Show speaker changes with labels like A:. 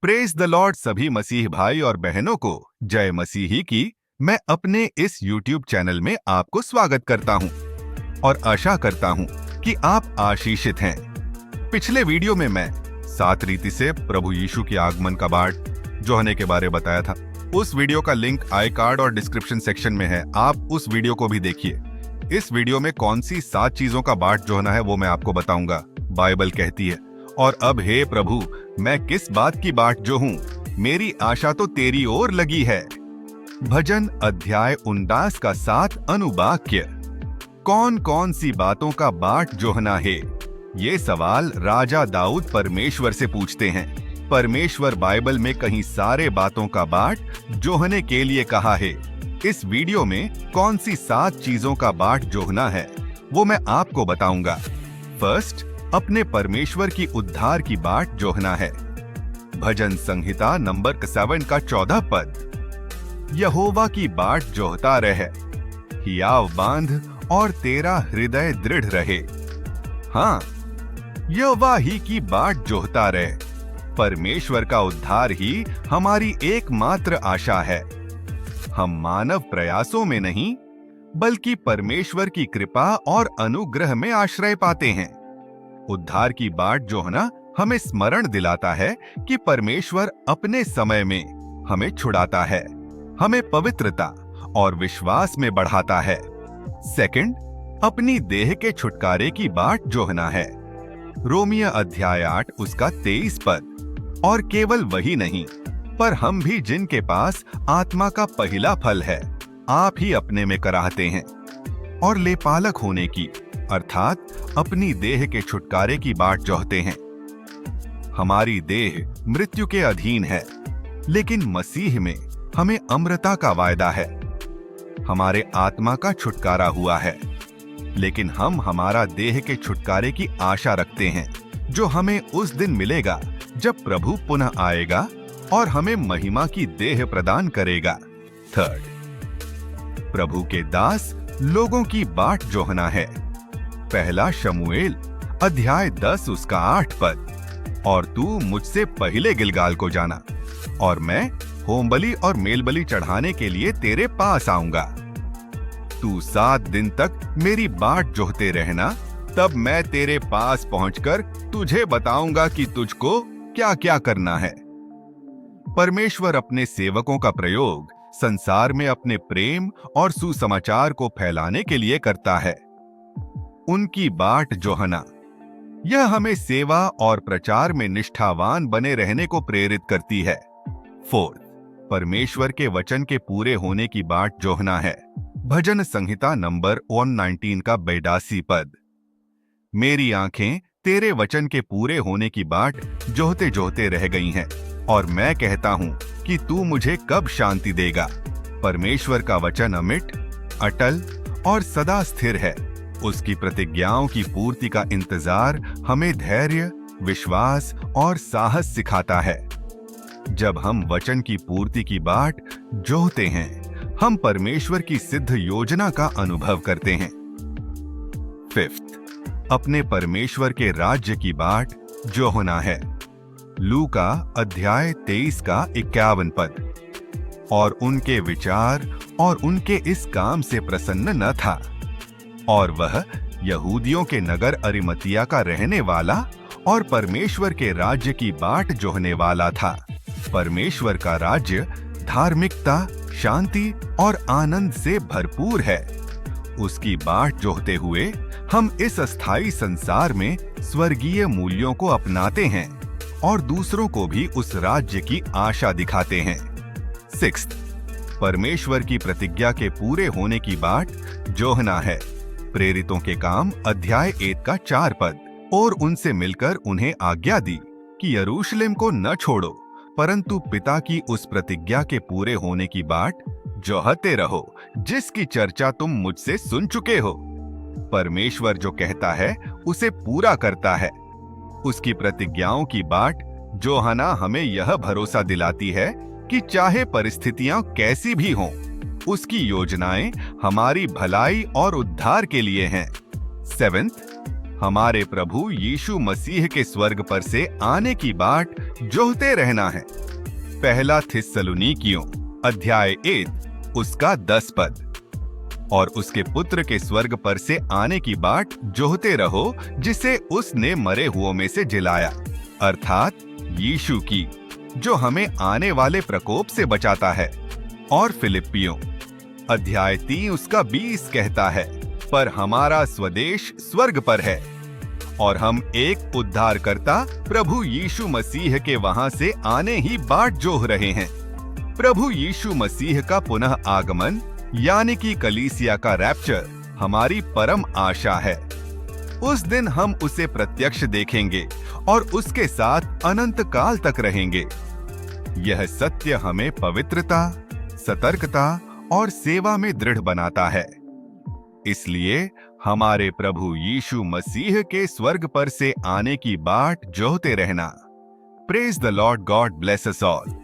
A: Praise the Lord सभी मसीह भाई और बहनों को जय मसीही की मैं अपने इस YouTube चैनल में आपको स्वागत करता हूं और आशा करता हूं कि आप आशीषित हैं। पिछले वीडियो में मैं 7 रीति से प्रभु यीशु के आगमन का बाट जोहने के बारे बताया था। उस वीडियो का लिंक आई कार्ड और डिस्क्रिप्शन सेक्शन में है, आप उस वीडियो को भी देखिए। इस वीडियो में कौन सी 7 चीजों का बाट जोहना है वो मैं आपको बताऊंगा, बाइबल कहती है। और अब हे प्रभु, मैं किस बात की बाट जो हूँ, मेरी आशा तो तेरी ओर लगी है। भजन अध्याय 49 का 7 अनुवाक्य। कौन कौन सी बातों का बाट जोहना है, ये सवाल राजा दाऊद परमेश्वर से पूछते हैं। परमेश्वर बाइबल में कहीं सारे बातों का बाट जोहने के लिए कहा है। इस वीडियो में कौन सी 7 चीजों का बाट जोहना है वो मैं आपको बताऊंगा। फर्स्ट, अपने परमेश्वर की उद्धार की बाट जोहना है। भजन संहिता नंबर 7 का 14 पद। यहोवा की बाट जोहता रहे, हियाव बांध और तेरा हृदय दृढ़ रहे। हाँ, यहोवा ही की बाट जोहता रहे। परमेश्वर का उद्धार ही हमारी एकमात्र आशा है। हम मानव प्रयासों में नहीं बल्कि परमेश्वर की कृपा और अनुग्रह में आश्रय पाते हैं। उद्धार की बाट जोहना हमें स्मरण दिलाता है कि परमेश्वर अपने समय में हमें छुड़ाता है, हमें पवित्रता और विश्वास में बढ़ाता है। सेकंड, अपनी देह के छुटकारे की बाट जोहना है। रोमिया अध्याय 8 उसका 23 पद। और केवल वही नहीं, पर हम भी जिनके पास आत्मा का पहला फल है, आप ही अपने में कराहते हैं और लेपालक होने की अर्थात अपनी देह के छुटकारे की बाट जोहते हैं। हमारी देह मृत्यु के अधीन है, लेकिन मसीह में हमें अमरता का वायदा है। हमारे आत्मा का छुटकारा हुआ है, लेकिन हम हमारा देह के छुटकारे की आशा रखते हैं, जो हमें उस दिन मिलेगा जब प्रभु पुनः आएगा और हमें महिमा की देह प्रदान करेगा। थर्ड, प्रभु के दास लोगों की बाट जोहना है। पहला शमूएल अध्याय 10 उसका 8 पद। और तू मुझसे पहले गिलगाल को जाना, और मैं होमबलि और मेलबलि चढ़ाने के लिए तेरे पास आऊंगा। तू 7 दिन तक मेरी बाट जोहते रहना, तब मैं तेरे पास पहुंचकर तुझे बताऊंगा कि तुझको क्या क्या करना है। परमेश्वर अपने सेवकों का प्रयोग संसार में अपने प्रेम और सुसमाचार को फैलाने के लिए करता है। उनकी बाट जोहना, यह हमें सेवा और प्रचार में निष्ठावान बने रहने को प्रेरित करती है। फोर्थ, परमेश्वर के वचन के पूरे होने की बाट जोहना है। भजन संहिता नंबर 119 का 82 पद। मेरी आंखें तेरे वचन के पूरे होने की बाट जोहते जोहते रह गई हैं, और मैं कहता हूं कि तू मुझे कब शांति देगा। परमेश्वर का वचन अमिट, अटल और सदा स्थिर है। उसकी प्रतिज्ञाओं की पूर्ति का इंतजार हमें धैर्य, विश्वास और साहस सिखाता है। जब हम वचन की पूर्ति की बाट जोहते हैं, हम परमेश्वर की सिद्ध योजना का अनुभव करते हैं। फिफ्थ, अपने परमेश्वर के राज्य की बाट जोहना है। लूका अध्याय 23 का 51 पद। और उनके विचार और उनके इस काम से प्रसन्न न था, और वह यहूदियों के नगर अरिमतिया का रहने वाला और परमेश्वर के राज्य की बाट जोहने वाला था। परमेश्वर का राज्य धार्मिकता, शांति और आनंद से भरपूर है। उसकी बाट जोहते हुए हम इस अस्थायी संसार में स्वर्गीय मूल्यों को अपनाते हैं और दूसरों को भी उस राज्य की आशा दिखाते हैं। सिक्स्थ, परमेश्वर की प्रतिज्ञा के पूरे होने की बाट जोहना है। प्रेरितों के काम अध्याय 1 का 4 पद। और उनसे मिलकर उन्हें आज्ञा दी कि यरूशलेम को न छोड़ो, परंतु पिता की उस प्रतिज्ञा के पूरे होने की बाट जोहते रहो, जिसकी चर्चा तुम मुझसे सुन चुके हो। परमेश्वर जो कहता है उसे पूरा करता है। उसकी प्रतिज्ञाओं की बाट जोहना हमें यह भरोसा दिलाती है कि चाहे परिस्थितियां कैसी भी हों, उसकी योजनाएं हमारी भलाई और उद्धार के लिए हैं। सेवेंथ, हमारे प्रभु यीशु मसीह के स्वर्ग पर से आने की बाट जोहते रहना है। पहला थिस्सलुनीकियों अध्याय 1 उसका 10 पद। और उसके पुत्र के स्वर्ग पर से आने की बाट जोहते रहो, जिसे उसने मरे हुओं में से जिलाया, अर्थात यीशु की, जो हमें आने वाले प्रकोप से बचाता है। और फिलिप्पियों अध्याय 3 उसका 20 कहता है, पर हमारा स्वदेश स्वर्ग पर है और हम एक उद्धारकर्ता प्रभु यीशु मसीह के वहां से आने ही बाट जोह रहे हैं। प्रभु यीशु मसीह का पुनः आगमन यानी कि कलीसिया का रैप्चर हमारी परम आशा है। उस दिन हम उसे प्रत्यक्ष देखेंगे और उसके साथ अनंत काल तक रहेंगे। यह सत्य हमें पवित्रता, सतर्कता और सेवा में दृढ़ बनाता है। इसलिए हमारे प्रभु यीशु मसीह के स्वर्ग पर से आने की बाट जोहते रहना। Praise the Lord, God bless us all.